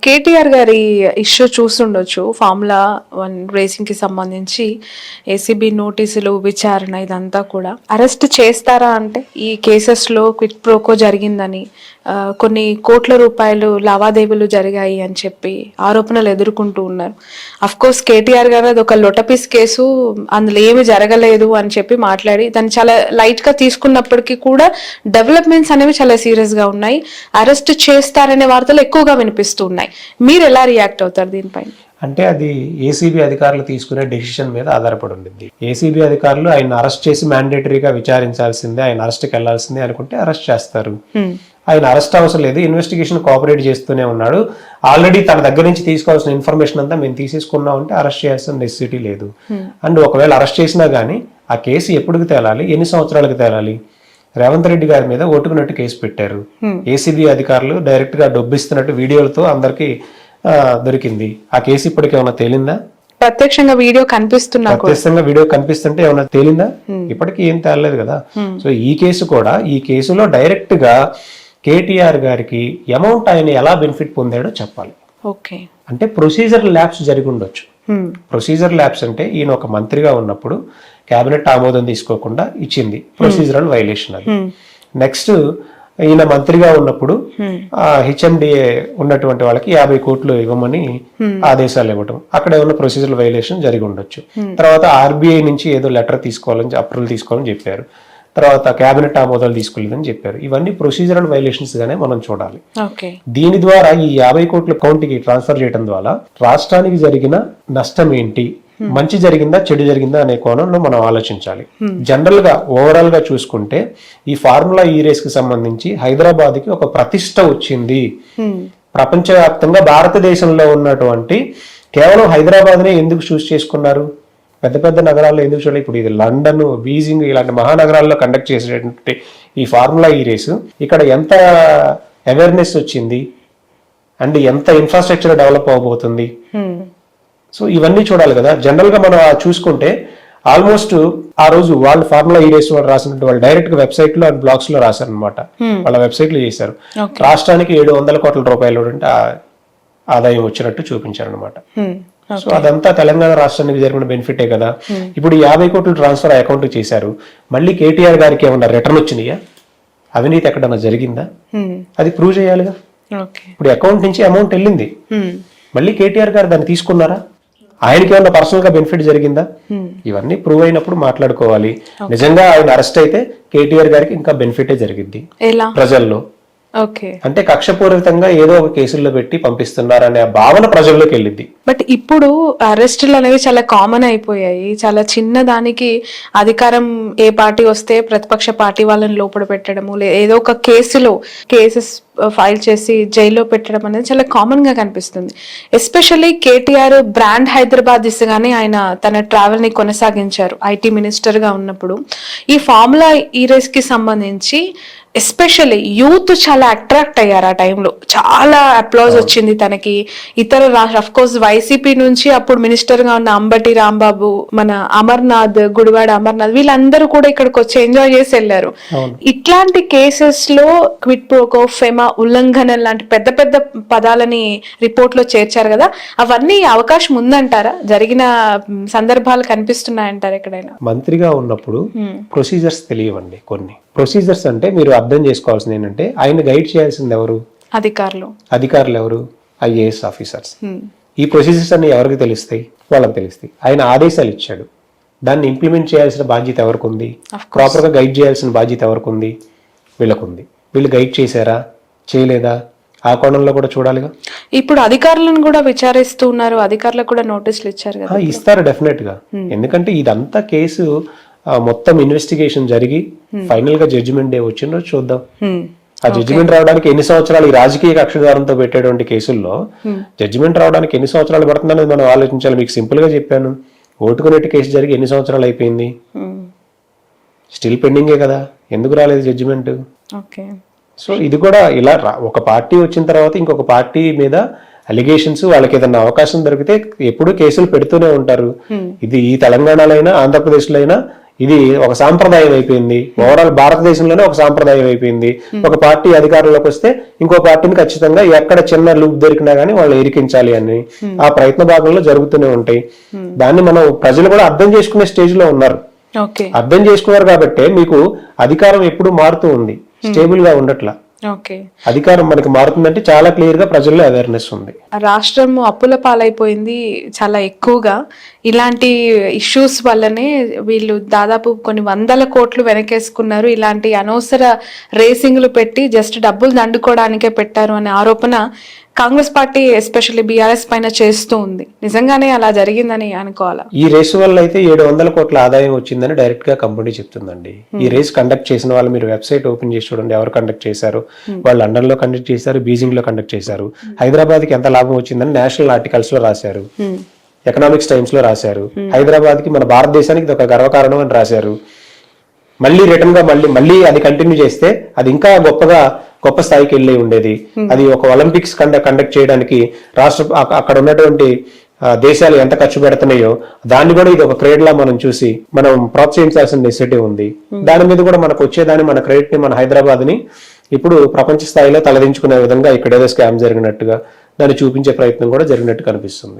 కేటీఆర్ గారి issue చూస్తుండొచ్చు. Formula 1 racing కి సంబంధించి ఏసీబీ నోటీసులు, విచారణ ఇదంతా కూడా అరెస్ట్ చేస్తారా అంటే ఈ కేసెస్ లో క్విట్ ప్రోకో జరిగిందని, కొన్ని కోట్ల రూపాయలు లావాదేవీలు జరిగాయి అని చెప్పి ఆరోపణలు ఎదుర్కొంటూ ఉన్నారు. అఫ్ కోర్స్ కేటీఆర్ గారు అది ఒక లొటపీస్ కేసు, అందులో ఏమి జరగలేదు అని చెప్పి మాట్లాడి దాన్ని చాలా లైట్ గా తీసుకున్నప్పటికీ కూడా డెవలప్మెంట్స్ అనేవి చాలా సీరియస్ గా ఉన్నాయి. అరెస్ట్ చేస్తారనే వార్తలు ఎక్కువగా వినిపిస్తూ ఉన్నాయి. మీరు ఎలా రియాక్ట్ అవుతారు దీనిపైన? అంటే అది ఏసీబీ అధికారులు తీసుకునే డెసిషన్ మీద ఆధారపడి ఉండింది. ఏసీబీ అధికారులు ఆయన అరెస్ట్ చేసి మ్యాండేటరీగా విచారించాల్సిందే, ఆయన అరెస్ట్కి వెళ్లాల్సిందే అనుకుంటే అరెస్ట్ చేస్తారు. ఆయన అరెస్ట్ అవసరం లేదు, ఇన్వెస్టిగేషన్ కోఆపరేట్ చేస్తూనే ఉన్నాడు. ఆల్రెడీ తన దగ్గర నుంచి తీసుకోవాల్సిన ఇన్ఫర్మేషన్ అంతా మేము తీసేసుకున్నాం అంటే అరెస్ట్ చేయాల్సిన నెసెసిటీ లేదు. అండ్ ఒకవేళ అరెస్ట్ చేసినా కానీ ఆ కేసు ఎప్పటికి తేలాలి, ఎన్ని సంవత్సరాలకు తేలాలి? రేవంత్ రెడ్డి గారి మీద ఓటుకున్నట్టు కేసు పెట్టారు. ఏసీబీ అధికారులు డైరెక్ట్ గా డబ్బిస్తున్నట్టు వీడియోలతో అందరికి దొరికింది. ఆ కేసు ఇప్పటికి ఏమైనా తేలిందా? ప్రత్యక్షంగా వీడియో కనిపిస్తుంటే ఏమైనా తేలిందా? ఇప్పటికీ ఏం తేలలేదు కదా. సో ఈ కేసు కూడా, ఈ కేసులో డైరెక్ట్ గా కేటీఆర్ గారికి అమౌంట్ ఆయన ఎలా బెనిఫిట్ పొందాడో చెప్పాలి. అంటే ప్రొసీజర్ ల్యాబ్స్ జరిగి ఉండొచ్చు. ప్రొసీజర్ ల్యాబ్స్ అంటే ఈయన ఒక మంత్రిగా ఉన్నప్పుడు కేబినెట్ ఆమోదం తీసుకోకుండా ఇచ్చింది, ప్రొసీజరల్ వైలేషన్ అది. నెక్స్ట్ ఈయన మంత్రిగా ఉన్నప్పుడు హెచ్ఎండిఏ ఉన్నటువంటి వాళ్ళకి 50 కోట్లు ఇవ్వమని ఆదేశాలు ఇవ్వడం, అక్కడ ఏమన్నా ప్రొసీజరల్ వైలేషన్ జరిగి ఉండొచ్చు. తర్వాత ఆర్బీఐ నుంచి ఏదో లెటర్ తీసుకోవాలని, అప్రూవల్ తీసుకోవాలని చెప్పారు. తర్వాత కేబినెట్ ఆమోదాలు తీసుకోలేదని చెప్పారు. ఇవన్నీ ప్రొసీజరల్ వైలేషన్స్ గానే మనం చూడాలి. దీని ద్వారా ఈ 50 కోట్ల అకౌంట్ కి ట్రాన్స్ఫర్ చేయడం ద్వారా రాష్ట్రానికి జరిగిన నష్టం ఏంటి, మంచి జరిగిందా చెడు జరిగిందా అనే కోణంలో మనం ఆలోచించాలి. జనరల్ గా ఓవరాల్ గా చూసుకుంటే ఈ ఫార్ములా ఈ రేస్ కి సంబంధించి హైదరాబాద్ కి ఒక ప్రతిష్ట వచ్చింది. ప్రపంచవ్యాప్తంగా భారతదేశంలో ఉన్నటువంటి కేవలం హైదరాబాద్ నే ఎందుకు చూస్ చేసుకున్నారు? పెద్ద పెద్ద నగరాల్లో ఎందుకు చూడాలి? ఇప్పుడు ఇది లండన్, బీజింగ్ ఇలాంటి మహానగరాల్లో కండక్ట్ చేసేటువంటి ఈ ఫార్ములా ఈ రేసు ఇక్కడ ఎంత అవేర్నెస్ వచ్చింది అండ్ ఎంత ఇన్ఫ్రాస్ట్రక్చర్ డెవలప్ అవబోతుంది. సో ఇవన్నీ చూడాలి కదా. జనరల్ గా మనం చూసుకుంటే ఆల్మోస్ట్ ఆ రోజు వాళ్ళు ఫార్ములా ఈ రేస్ వాళ్ళు రాసినట్టు వాళ్ళు డైరెక్ట్ గా వెబ్సైట్ లో అండ్ బ్లాగ్స్ లో రాశారు అనమాట. వాళ్ళ వెబ్సైట్ లో చేశారు. రాష్ట్రానికి 700 కోట్ల రూపాయలు ఆదాయం వచ్చినట్టు చూపించారు అనమాట. సో అదంతా తెలంగాణ రాష్ట్రానికి జరిగిన బెనిఫిటే కదా. ఇప్పుడు 50 కోట్లు ట్రాన్స్ఫర్ అకౌంట్ చేశారు. మళ్ళీ కేటీఆర్ గారికి ఏమన్నా రిటర్న్ వచ్చినాయా? అవినీతి ఎక్కడన్నా జరిగిందా? అది ప్రూవ్ చేయాలిగా. ఇప్పుడు అకౌంట్ నుంచి అమౌంట్ వెళ్ళింది, మళ్ళీ కేటీఆర్ గారు దాన్ని తీసుకున్నారా? ఆయనకి ఏమన్నా పర్సనల్ గా బెనిఫిట్ జరిగిందా? ఇవన్నీ ప్రూవ్ అయినప్పుడు మాట్లాడుకోవాలి. నిజంగా ఆయన అరెస్ట్ అయితే కేటీఆర్ గారికి ఇంకా బెనిఫిటే జరిగింది ప్రజల్లో. అంటే కక్షపూరితంగా ఏదో ఒక కేసుల్లో పెట్టి పంపిస్తున్నారనే భావన ప్రజల్లోకి వెళ్ళింది. బట్ ఇప్పుడు అరెస్టులు అనేవి చాలా కామన్ అయిపోయాయి. చాలా చిన్న దానికి అధికారం ఏ పార్టీ వస్తే ప్రతిపక్ష పార్టీ వాళ్ళని లోపల పెట్టడము, ఏదో ఒక కేసెస్ ఫైల్ చేసి జైల్లో పెట్టడం అనేది చాలా కామన్ గా కనిపిస్తుంది. ఎస్పెషల్లీ కేటీఆర్ బ్రాండ్ హైదరాబాద్ దిశగానే ఆయన తన ట్రావెల్ ని కొనసాగించారు ఐటీ మినిస్టర్ గా ఉన్నప్పుడు. ఈ ఫార్ములా ఈ రేస్ కి సంబంధించి ఎస్పెషల్లీ యూత్ చాలా అట్రాక్ట్ అయ్యారు. ఆ టైంలో చాలా అప్లాజ్ వచ్చింది తనకి. ఇతర రాష్ట్ర అఫ్ కోర్స్ వైసీపీ నుంచి అప్పుడు మినిస్టర్ గా ఉన్న అంబటి రాంబాబు, మన అమర్నాథ్, గుడివాడ అమర్నాథ్, వీళ్ళందరూ కూడా ఇక్కడికి వచ్చి ఎంజాయ్ చేసి వెళ్ళారు. ఇట్లాంటి కేసెస్ లో క్విట్ ప్రోకో, ఫెమా ఉల్లంఘన లాంటి పెద్ద పెద్ద పదాలని రిపోర్ట్ లో చేర్చారు కదా, అవన్నీ అవకాశం ఉందంటారా? జరిగిన సందర్భాలు కనిపిస్తున్నాయంటారా ఎక్కడైనా? మంత్రిగా ఉన్నప్పుడు ప్రొసీజర్స్ తెలియవండి. కొన్ని ప్రొసీజర్స్ అంటే మీరు అర్థం చేసుకోవాల్సింది ఏంటంటే ఆయన గైడ్ చేయాల్సింది ఎవరు? అధికారులు ఎవరు? IAS officers. ఈ ప్రొసీజర్స్ అన్ని ఎవరికి తెలుస్తాయి? వాళ్ళకి తెలుస్తాయి. ఆయన ఆదేశాలు ఇచ్చాడు, దాన్ని ఇంప్లిమెంట్ చేయాల్సిన బాధ్యత ఎవరికి ఉంది? ప్రాపర్ గా గైడ్ చేయాల్సిన బాధ్యత ఎవరికి ఉంది? వీళ్ళకుంది. వీళ్ళు గైడ్ చేశారా, చేయలేదా? ఆ కోణంలో కూడా చూడాలిగా. ఇప్పుడు అధికారులను కూడా విచారిస్తూ ఉన్నారు, అధికారులకు కూడా నోటీసులు ఇచ్చారు కదా. ఇస్తారు డెఫినెట్ గా. ఎందుకంటే ఇదంతా కేసు మొత్తం ఇన్వెస్టిగేషన్ జరిగి ఫైనల్ గా జడ్జిమెంట్ డే వచ్చిందో చూద్దాం. ఆ జడ్జిమెంట్ రావడానికి ఎన్ని సంవత్సరాలు, ఈ రాజకీయ కక్షదారంతో పెట్టేటువంటి కేసుల్లో జడ్జిమెంట్ రావడానికి ఎన్ని సంవత్సరాలు పడుతుందనేది మనం ఆలోచించాలి. మీకు సింపుల్ గా చెప్పాను, ఓటుకునేట్టు కేసు జరిగి ఎన్ని సంవత్సరాలు అయిపోయింది? స్టిల్ పెండింగే కదా. ఎందుకు రాలేదు జడ్జిమెంట్? సో ఇది కూడా ఇలా ఒక పార్టీ వచ్చిన తర్వాత ఇంకొక పార్టీ మీద అలిగేషన్స్, వాళ్ళకి ఏదైనా అవకాశం దొరికితే ఎప్పుడు కేసులు పెడుతూనే ఉంటారు. ఇది ఈ తెలంగాణలో అయినా ఆంధ్రప్రదేశ్ లో అయినా ఇది ఒక సాంప్రదాయం అయిపోయింది. ఓవరాల్ భారతదేశంలోనే ఒక సాంప్రదాయం అయిపోయింది. ఒక పార్టీ అధికారంలోకి వస్తే ఇంకో పార్టీని ఖచ్చితంగా ఎక్కడ చిన్న లూప్ దొరికినా గానీ వాళ్ళు ఇరికించాలి అని ఆ ప్రయత్న భాగంలో జరుగుతూనే ఉంటాయి. దాన్ని మనం ప్రజలు కూడా అర్థం చేసుకునే స్టేజ్ లో ఉన్నారు. అర్థం చేసుకున్నారు కాబట్టి మీకు అధికారం ఎప్పుడు మారుతూ ఉంది, స్టేబుల్ గా ఉండట్లా. అధికారం మనకి మారుతుందంటే చాలా క్లియర్ గా ప్రజల్లో అవేర్నెస్ ఉంది. రాష్ట్రం అప్పుల పాలైపోయింది చాలా ఎక్కువగా. ఇలాంటి ఇష్యూస్ వల్లనే వీళ్ళు దాదాపు కొన్ని 100 కోట్లు వెనకేసుకున్నారు. ఇలాంటి అనవసర రేసింగ్లు పెట్టి జస్ట్ డబ్బులు దండుకోవడానికే పెట్టారు అనే ఆరోపణ కాంగ్రెస్ పార్టీ ఎస్పెషల్లీ బీఆర్ఎస్ పైన చేస్తూ ఉంది. నిజంగానే అలా జరిగిందని అనుకోవాలా? ఈ రేసు వల్ల అయితే 700 కోట్ల ఆదాయం వచ్చిందని డైరెక్ట్ గా కంపెనీ చెప్తుందండి. ఈ రేస్ కండక్ట్ చేసిన వాళ్ళు మీరు వెబ్సైట్ ఓపెన్ చేసి చూడండి, ఎవరు కండక్ట్ చేశారు. వాళ్ళు లండన్ లో కండక్ట్ చేశారు, బీజింగ్ లో కండక్ట్ చేశారు. హైదరాబాద్ కి ఎంత లాభం వచ్చిందని నేషనల్ ఆర్టికల్స్ లో రాశారు, ఎకనామిక్స్ టైమ్స్ లో రాశారు. హైదరాబాద్ కి మన భారతదేశానికి ఇది ఒక గర్వకారణం అని రాశారు. మళ్ళీ రిటర్న్ గా మళ్ళీ అది కంటిన్యూ చేస్తే అది ఇంకా గొప్ప స్థాయికి వెళ్ళి ఉండేది. అది ఒక ఒలింపిక్స్ కండక్ట్ చేయడానికి రాష్ట్ర అక్కడ ఉన్నటువంటి దేశాలు ఎంత ఖర్చు పెడుతున్నాయో దాన్ని కూడా ఇది ఒక క్రెడిట్ లా మనం చూసి మనం ప్రోత్సహించాల్సిన నెసెసిటీ ఉంది. దాని మీద కూడా మనకు వచ్చేదాన్ని మన క్రెడిట్ ని మన హైదరాబాద్ ని ఇప్పుడు ప్రపంచ స్థాయిలో తలదించుకునే విధంగా ఇక్కడ ఏదో స్కామ్ జరిగినట్టుగా దాన్ని చూపించే ప్రయత్నం కూడా జరిగినట్టు కనిపిస్తుంది.